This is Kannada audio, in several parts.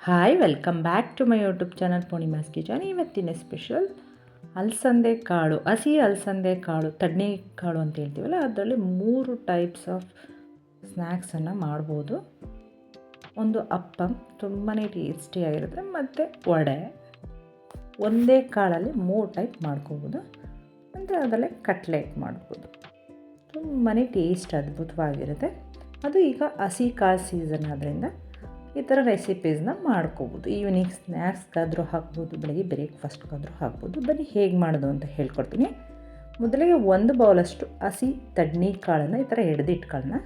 Hi welcome back to my YouTube channel Poornima's kitchen. ಇವತ್ತಿನ ಸ್ಪೆಷಲ್ ಅಲಸಂದೆ ಕಾಳು, ಹಸಿ ಅಲಸಂದೆ ಕಾಳು, ತಡ್ನಿ ಕಾಳು ಅಂತ ಹೇಳ್ತೀವಲ್ಲ, ಅದರಲ್ಲಿ 3 ಟೈಪ್ಸ್ ಆಫ್ ಸ್ನ್ಯಾಕ್ಸನ್ನು ಮಾಡ್ಬೋದು. ಒಂದು ಅಪ್ಪಂ ತುಂಬಾ ಟೇಸ್ಟಿಯಾಗಿರುತ್ತೆ, ಮತ್ತು ವಡೆ. ಒಂದೇ ಕಾಳಲ್ಲಿ 3 ಟೈಪ್ ಮಾಡ್ಕೋಬೋದು. ಮತ್ತು ಅದರಲ್ಲೇ ಕಟ್ಲೆಟ್ ಮಾಡ್ಬೋದು. ತುಂಬಾ ಟೇಸ್ಟ್ ಅದ್ಭುತವಾಗಿರುತ್ತೆ. ಅದು ಈಗ ಹಸಿ ಕಾಳು ಸೀಸನ್ ಆದ್ದರಿಂದ ಈ ಥರ ರೆಸಿಪೀಸ್ನ ಮಾಡ್ಕೋಬೋದು. ಈವ್ನಿಂಗ್ ಸ್ನ್ಯಾಕ್ಸ್ಗಾದರೂ ಹಾಕ್ಬೋದು, ಬೆಳಗ್ಗೆ ಬ್ರೇಕ್ಫಾಸ್ಟ್ಗಾದರೂ ಹಾಕ್ಬೋದು. ಬನ್ನಿ ಹೇಗೆ ಮಾಡೋದು ಅಂತ ಹೇಳ್ಕೊಡ್ತೀನಿ. ಮೊದಲಿಗೆ 1 ಬೌಲಷ್ಟು ಹಸಿ ತಡ್ನಿ ಕಾಳನ್ನು ಈ ಥರ ಹಿಡಿದಿಟ್ಕೊಳ್ಳೋಣ.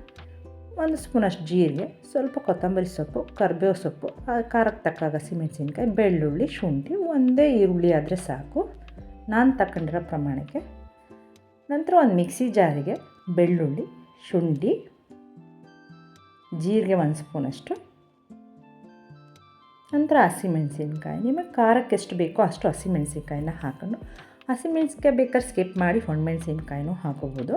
1 ಸ್ಪೂನಷ್ಟು ಜೀರಿಗೆ, ಸ್ವಲ್ಪ ಕೊತ್ತಂಬರಿ ಸೊಪ್ಪು, ಕರಿಬೇವು ಸೊಪ್ಪು, ಖಾರಕ್ಕೆ ತಕ್ಕಾಗ ಹಸಿಮೆಣಸಿನ್ಕಾಯಿ, ಬೆಳ್ಳುಳ್ಳಿ, ಶುಂಠಿ, ಒಂದೇ ಈರುಳ್ಳಿ ಆದರೆ ಸಾಕು ನಾನು ತಗೊಂಡಿರೋ ಪ್ರಮಾಣಕ್ಕೆ. ನಂತರ ಒಂದು ಮಿಕ್ಸಿ ಜಾರಿಗೆ ಬೆಳ್ಳುಳ್ಳಿ, ಶುಂಠಿ, ಜೀರಿಗೆ 1 ಸ್ಪೂನಷ್ಟು, ನಂತರ ಹಸಿಮೆಣಸಿನ್ಕಾಯಿ. ನಿಮಗೆ ಖಾರಕ್ಕೆ ಎಷ್ಟು ಬೇಕೋ ಅಷ್ಟು ಹಸಿಮೆಣಸಿನ್ಕಾಯಿನ ಹಾಕೊಂಡು, ಹಸಿಮೆಣಸಿನ್ಕಾಯಿ ಬೇಕಾದ್ರೆ ಸ್ಕಿಪ್ ಮಾಡಿ ಒಣಮೆಣಸಿನ್ಕಾಯಿನೂ ಹಾಕೋಬೋದು.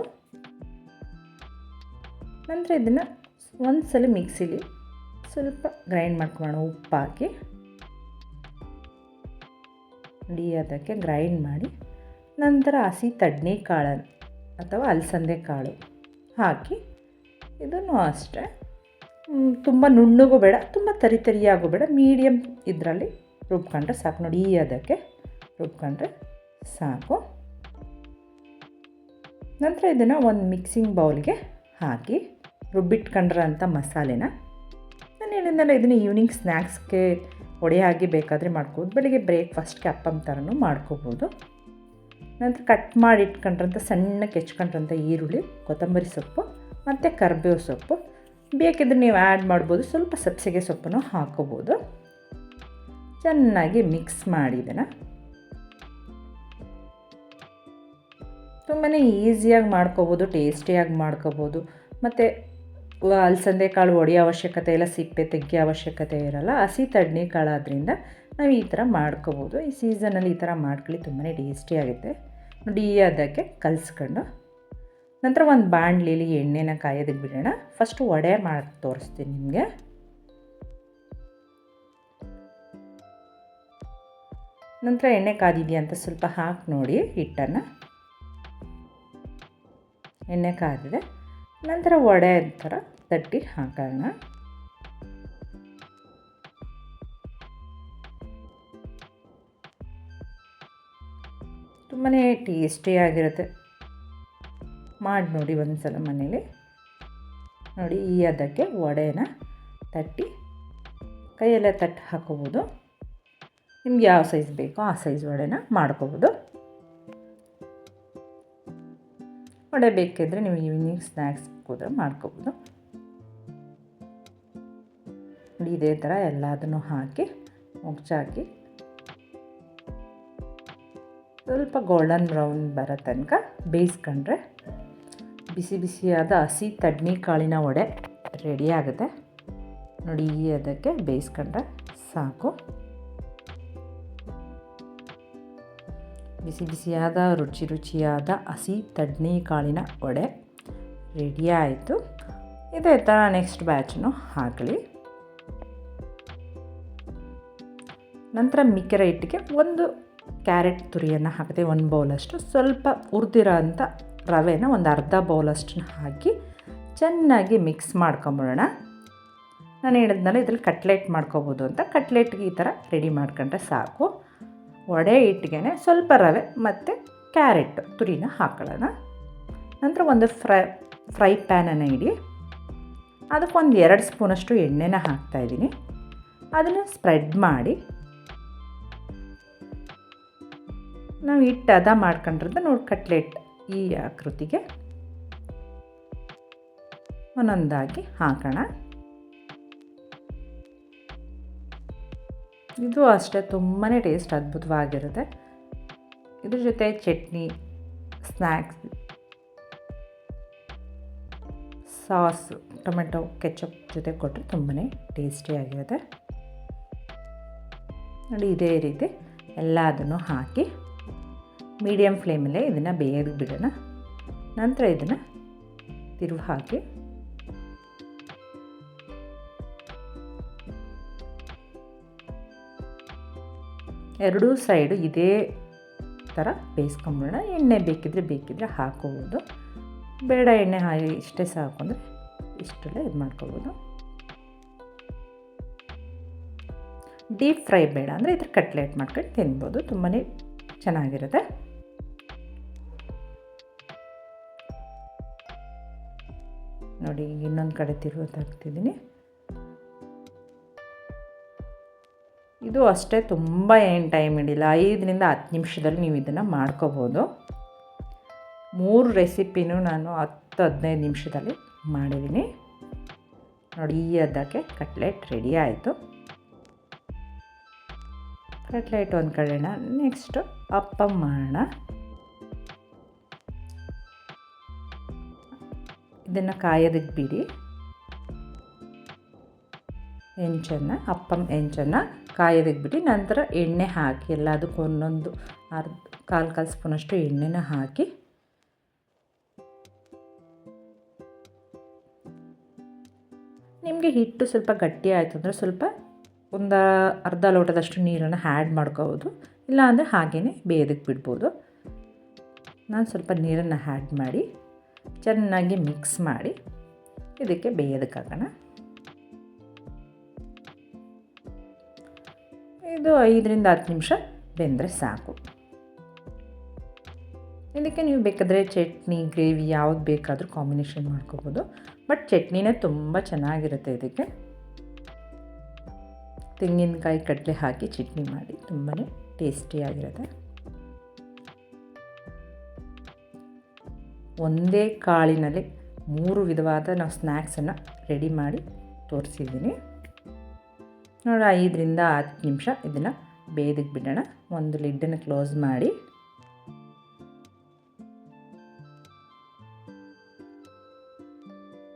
ನಂತರ ಇದನ್ನು ಒಂದು ಸಲ ಮಿಕ್ಸಿಲಿ ಸ್ವಲ್ಪ ಗ್ರೈಂಡ್ ಮಾಡ್ಕೊಳ್ಳೋಣ. ಉಪ್ಪು ಹಾಕಿ ಅದಕ್ಕೆ ಗ್ರೈಂಡ್ ಮಾಡಿ, ನಂತರ ಹಸಿ ತಡ್ನಿ ಕಾಳು ಅಥವಾ ಅಲಸಂದೆ ಕಾಳು ಹಾಕಿ ಇದನ್ನು ಅಷ್ಟೇ ತುಂಬ ನುಣ್ಣಗೂ ಬೇಡ, ತುಂಬ ತರಿಯಾಗೂ ಬೇಡ, ಮೀಡಿಯಮ್ ಇದರಲ್ಲಿ ರುಬ್ಕೊಂಡ್ರೆ ಸಾಕು. ನೋಡಿ, ಅದಕ್ಕೆ ರುಬ್ಕೊಂಡ್ರೆ ಸಾಕು. ನಂತರ ಇದನ್ನು ಒಂದು ಮಿಕ್ಸಿಂಗ್ ಬೌಲ್ಗೆ ಹಾಕಿ ರುಬ್ಬಿಟ್ಕೊಂಡ್ರಂಥ ಮಸಾಲೆನ ನಾನು ಹೇಳಿದ್ನಲ್ಲ, ಇದನ್ನು ಈವ್ನಿಂಗ್ ಸ್ನ್ಯಾಕ್ಸ್ಗೆ ಒಡೆಯಾಗಿ ಬೇಕಾದರೆ ಮಾಡ್ಕೋಬೋದು, ಬೆಳಿಗ್ಗೆ ಬ್ರೇಕ್ಫಾಸ್ಟ್ಗೆ ಅಪ್ಪಂ ಥರನೂ ಮಾಡ್ಕೋಬೋದು. ನಂತರ ಕಟ್ ಮಾಡಿ ಇಟ್ಕೊಂಡ್ರಂಥ ಸಣ್ಣಕ್ಕೆ ಹೆಚ್ಕೊಂಡ್ರಂಥ ಈರುಳ್ಳಿ, ಕೊತ್ತಂಬರಿ ಸೊಪ್ಪು ಮತ್ತು ಕರಿಬೇವು ಸೊಪ್ಪು, ಬೇಕಿದ್ರೆ ನೀವು ಆ್ಯಡ್ ಮಾಡ್ಬೋದು, ಸ್ವಲ್ಪ ಸಬ್ಸಿಗೆ ಸೊಪ್ಪನ್ನು ಹಾಕೋಬೋದು. ಚೆನ್ನಾಗಿ ಮಿಕ್ಸ್ ಮಾಡಿ ಇದನ್ನು ತುಂಬಾ ಈಸಿಯಾಗಿ ಮಾಡ್ಕೋಬೋದು, ಟೇಸ್ಟಿಯಾಗಿ ಮಾಡ್ಕೋಬೋದು. ಮತ್ತು ಅಲಸಂದೆ ಕಾಳು ಒಡೆಯೋ ಅವಶ್ಯಕತೆ ಇಲ್ಲ, ಸಿಪ್ಪೆ ತೆಗಿಯೋ ಅವಶ್ಯಕತೆ ಇರೋಲ್ಲ. ಹಸಿ ತಡ್ನಿ ಕಾಳಾದ್ರಿಂದ ನಾವು ಈ ಥರ ಮಾಡ್ಕೋಬೋದು. ಈ ಸೀಸನಲ್ಲಿ ಈ ಥರ ಮಾಡ್ಕೊಳ್ಳಿ, ತುಂಬಾ ಟೇಸ್ಟಿಯಾಗುತ್ತೆ. ನೋಡಿ, ಅದಕ್ಕೆ ಕಲಿಸ್ಕೊಂಡು ನಂತರ ಒಂದು ಬಾಣಲಿಲಿ ಎಣ್ಣೆನ ಕಾಯೋದಕ್ಕೆ ಬಿಡೋಣ. ಫಸ್ಟು ವಡೆ ಮಾಡಿ ತೋರಿಸ್ತೀನಿ ನಿಮಗೆ. ನಂತರ ಎಣ್ಣೆ ಕಾದಿದೆಯಾ ಅಂತ ಸ್ವಲ್ಪ ಹಾಕಿ ನೋಡಿ ಹಿಟ್ಟನ್ನು. ಎಣ್ಣೆ ಕಾದಿದೆ. ನಂತರ ವಡೆ ಥರ ತಟ್ಟಿ ಹಾಕೋಣ. ತುಂಬಾ ಟೇಸ್ಟಿಯಾಗಿರುತ್ತೆ. ಮಾಡಿ ನೋಡಿ ಒಂದು ಸಲ ಮನೇಲಿ. ನೋಡಿ, ಅದಕ್ಕೆ ವಡೆನ ತಟ್ಟಿ ಕೈಯಲ್ಲೇ ತಟ್ಟಿ ಹಾಕೋಬೋದು. ನಿಮ್ಗೆ ಯಾವ ಸೈಜ್ ಬೇಕೋ ಆ ಸೈಜ್ ವಡೆನ ಮಾಡ್ಕೋಬೋದು. ವಡೆ ಬೇಕಿದ್ದರೆ ನೀವು ಈವ್ನಿಂಗ್ ಸ್ನ್ಯಾಕ್ಸ್ ಹೋದರೆ ಮಾಡ್ಕೋಬೋದು. ನೋಡಿ, ಇದೇ ಥರ ಎಲ್ಲದನ್ನು ಹಾಕಿ ಮುಗ್ಚಾಕಿ ಸ್ವಲ್ಪ ಗೋಲ್ಡನ್ ಬ್ರೌನ್ ಬರೋ ತನಕ ಬೇಯಿಸ್ಕೊಂಡ್ರೆ ಬಿಸಿ ಬಿಸಿಯಾದ ಹಸಿ ತಡ್ನಿ ಕಾಳಿನ ವಡೆ ರೆಡಿ ಆಗುತ್ತೆ. ನೋಡಿ, ಅದಕ್ಕೆ ಬೇಯಿಸ್ಕೊಂಡ್ರೆ ಸಾಕು. ಬಿಸಿ ಬಿಸಿಯಾದ ರುಚಿಯಾದ ಹಸಿ ತಡ್ನಿ ಕಾಳಿನ ವಡೆ ರೆಡಿ ಆಯಿತು. ಇದೇ ಥರ ನೆಕ್ಸ್ಟ್ ಬ್ಯಾಚನ್ನು ಹಾಕಲಿ. ನಂತರ ಮಿಕ್ಕಿರೋ ಹಿಟ್ಟಿಗೆ ಒಂದು ಕ್ಯಾರೆಟ್ ತುರಿಯನ್ನು ಹಾಕಿದೆ, 1 ಬೌಲಷ್ಟು. ಸ್ವಲ್ಪ ಹುರಿದಿರೋ ಅಂಥ ರವೆನ ಒಂದು ಅರ್ಧ ಬೌಲಷ್ಟು ಹಾಕಿ ಚೆನ್ನಾಗಿ ಮಿಕ್ಸ್ ಮಾಡ್ಕೊಂಬಿಡೋಣ. ನಾನು ಹೇಳಿದ್ನಲ್ಲ, ಇದ್ರಲ್ಲಿ ಕಟ್ಲೆಟ್ ಮಾಡ್ಕೋಬೋದು ಅಂತ. ಕಟ್ಲೆಟ್ಗೆ ಈ ಥರ ರೆಡಿ ಮಾಡ್ಕೊಂಡ್ರೆ ಸಾಕು. ವಡೆ ಹಿಟ್ಟಿಗೆ ಸ್ವಲ್ಪ ರವೆ ಮತ್ತು ಕ್ಯಾರೆಟ್ ತುರಿನ ಹಾಕೊಳ್ಳೋಣ. ನಂತರ ಒಂದು ಫ್ರೈ ಪ್ಯಾನನ್ನು ಇಡಿ. ಅದಕ್ಕೊಂದು 2 ಸ್ಪೂನಷ್ಟು ಎಣ್ಣೆನ ಹಾಕ್ತಾಯಿದ್ದೀನಿ. ಅದನ್ನು ಸ್ಪ್ರೆಡ್ ಮಾಡಿ ನಾವು ಹಿಟ್ಟು ಹದ ಮಾಡ್ಕೊಂಡ್ರದ್ದು ನೋಡಿ, ಕಟ್ಲೆಟ್ ಈ ಆಕೃತಿಗೆ ಒಂದೊಂದಾಗಿ ಹಾಕೋಣ. ಇದು ಅಷ್ಟೇ ತುಂಬಾ ಟೇಸ್ಟ್ ಅದ್ಭುತವಾಗಿರುತ್ತೆ. ಇದ್ರ ಜೊತೆ chutney, snacks, sauce, tomato ketchup ಜೊತೆ ಕೊಟ್ಟರೆ ತುಂಬಾ ಟೇಸ್ಟಿಯಾಗಿರುತ್ತೆ. ನೋಡಿ, ಇದೇ ರೀತಿ ಎಲ್ಲದನ್ನು ಹಾಕಿ ಮೀಡಿಯಮ್ ಫ್ಲೇಮಲ್ಲೇ ಇದನ್ನು ಬೇಯೋದಕ್ಕೆ ಬಿಡೋಣ. ನಂತರ ಇದನ್ನು ತಿರುವು ಹಾಕಿ ಎರಡೂ ಸೈಡು ಇದೇ ಥರ ಬೇಯಿಸ್ಕೊಂಬಿಡೋಣ. ಎಣ್ಣೆ ಬೇಕಿದ್ದರೆ ಹಾಕೋಬೋದು, ಬೇಡ ಎಣ್ಣೆ ಇಷ್ಟೇ ಸಾಕು ಅಂದರೆ ಇಷ್ಟಲ್ಲೇ ಇದು ಮಾಡ್ಕೋಬೋದು. ಡೀಪ್ ಫ್ರೈ ಬೇಡ ಅಂದರೆ ಇದ್ರ ಕಟ್ಲೆಟ್ ಮಾಡ್ಕೊಂಡು ತಿನ್ಬೋದು, ತುಂಬಾ ಚೆನ್ನಾಗಿರುತ್ತೆ. ನೋಡಿ ಇನ್ನೊಂದು ಕಡೆ ತಿರುವುದಾಗ್ತಿದ್ದೀನಿ. ಇದು ಅಷ್ಟೇ, ತುಂಬ ಏನು ಟೈಮ್ ಹಿಡಿಲ್ಲ, 5ರಿಂದ 10 ನಿಮಿಷದಲ್ಲಿ ನೀವು ಇದನ್ನು ಮಾಡ್ಕೋಬೋದು. 3 ರೆಸಿಪಿನೂ ನಾನು 10-15 ನಿಮಿಷದಲ್ಲಿ ಮಾಡಿದ್ದೀನಿ. ನೋಡಿ ಈ ಅದಕ್ಕೆ ಕಟ್ಲೆಟ್ ರೆಡಿ ಆಯಿತು. ಕಟ್ಲೆಟ್ ಒಂದು ಕಡೆನ, ನೆಕ್ಸ್ಟು ಅಪ್ಪಮ್ ಮಾಡೋಣ. ಇದನ್ನು ಕಾಯೋದಕ್ಕೆ ಬಿಡಿ. ಅಪ್ಪಮ್ ಹೆಂಚನ್ನು ಕಾಯೋದಕ್ಕೆ ಬಿಡಿ. ನಂತರ ಎಣ್ಣೆ ಹಾಕಿ ಎಲ್ಲದಕ್ಕೂ ಒಂದೊಂದು ಕಾಲು ಸ್ಪೂನಷ್ಟು ಎಣ್ಣೆನ ಹಾಕಿ ನಿಮಗೆ ಹಿಟ್ಟು ಸ್ವಲ್ಪ ಗಟ್ಟಿ ಆಯಿತು ಅಂದರೆ ಸ್ವಲ್ಪ ಒಂದು ಅರ್ಧ ಲೋಟದಷ್ಟು ನೀರನ್ನು ಆ್ಯಡ್ ಮಾಡ್ಕೋಬೋದು, ಇಲ್ಲಾಂದರೆ ಹಾಗೇ ಬೇಯೋದಕ್ಕೆ ಬಿಡ್ಬೋದು. ನಾನು ಸ್ವಲ್ಪ ನೀರನ್ನು ಆ್ಯಡ್ ಮಾಡಿ ಚೆನ್ನಾಗಿ ಮಿಕ್ಸ್ ಮಾಡಿ ಇದಕ್ಕೆ ಬೇಯೋದಕ್ಕಾಗೋಣ. ಇದು 5ರಿಂದ 10 ನಿಮಿಷ ಬೆಂದರೆ ಸಾಕು. ಇದಕ್ಕೆ ನೀವು ಬೇಕಾದರೆ ಚಟ್ನಿ, ಗ್ರೇವಿ ಯಾವ್ದು ಬೇಕಾದರೂ ಕಾಂಬಿನೇಷನ್ ಮಾಡ್ಕೋಬೋದು. ಬಟ್ ಚಟ್ನಿನೇ ತುಂಬ ಚೆನ್ನಾಗಿರುತ್ತೆ. ಇದಕ್ಕೆ ತೆಂಗಿನಕಾಯಿ ಕಡಲೆ ಹಾಕಿ ಚಟ್ನಿ ಮಾಡಿ ತುಂಬಾ ಟೇಸ್ಟಿಯಾಗಿರುತ್ತೆ. ಒಂದೇ ಕಾಳಿನಲ್ಲಿ 3 ವಿಧವಾದ ನಾವು ಸ್ನ್ಯಾಕ್ಸನ್ನು ರೆಡಿ ಮಾಡಿ ತೋರಿಸಿದ್ದೀನಿ. ನೋಡಿ 5ರಿಂದ 10 ನಿಮಿಷ ಇದನ್ನು ಬೇಯೋದಕ್ಕೆ ಬಿಡೋಣ. ಒಂದು ಲಿಡ್ಡನ್ನು ಕ್ಲೋಸ್ ಮಾಡಿ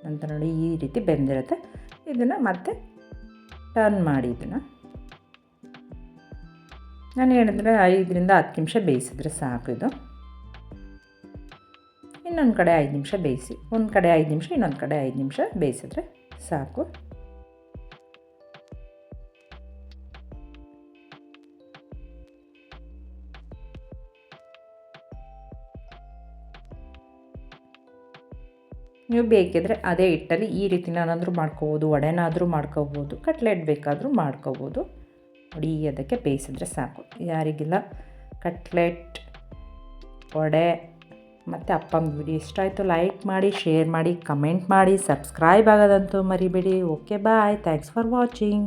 ನಂತರ ನೋಡಿ ಈ ರೀತಿ ಬೆಂದಿರುತ್ತೆ. ಇದನ್ನು ಮತ್ತೆ ಟರ್ನ್ ಮಾಡಿ ಇದನ್ನು ನಾನು ಹೇಳಿದ್ರೆ 5ರಿಂದ 10 ನಿಮಿಷ ಬೇಯಿಸಿದ್ರೆ ಸಾಕು. ಇದು ಇನ್ನೊಂದು ಕಡೆ 5 ನಿಮಿಷ ಬೇಯಿಸಿ, ಒಂದು ಕಡೆ 5 ನಿಮಿಷ, ಇನ್ನೊಂದು ಕಡೆ 5 ನಿಮಿಷ ಬೇಯಿಸಿದ್ರೆ ಸಾಕು. ನೀವು ಬೇಕಿದ್ರೆ ಅದೇ ಹಿಟ್ಟಲ್ಲಿ ಈ ರೀತಿ ನಾನಾದರೂ ಮಾಡ್ಕೋಬೋದು, ವಡೆನಾದರೂ ಮಾಡ್ಕೋಬೋದು, ಕಟ್ಲೆಟ್ ಬೇಕಾದರೂ ಮಾಡ್ಕೋಬೋದು. ನೋಡಿ ಅದಕ್ಕೆ ಬೇಯಿಸಿದ್ರೆ ಸಾಕು. ಯಾರಿಗಿಲ್ಲ ಕಟ್ಲೆಟ್, ವಡೆ ಮತ್ತು ಅಪ್ಪಮ್ ವಿಡಿಯೋ ಇಷ್ಟ ಆಯಿತು ಲೈಕ್ ಮಾಡಿ, ಶೇರ್ ಮಾಡಿ, ಕಮೆಂಟ್ ಮಾಡಿ, ಸಬ್ಸ್ಕ್ರೈಬ್ ಆಗೋದಂತೂ ಮರಿಬೇಡಿ. Okay bye, thanks for watching.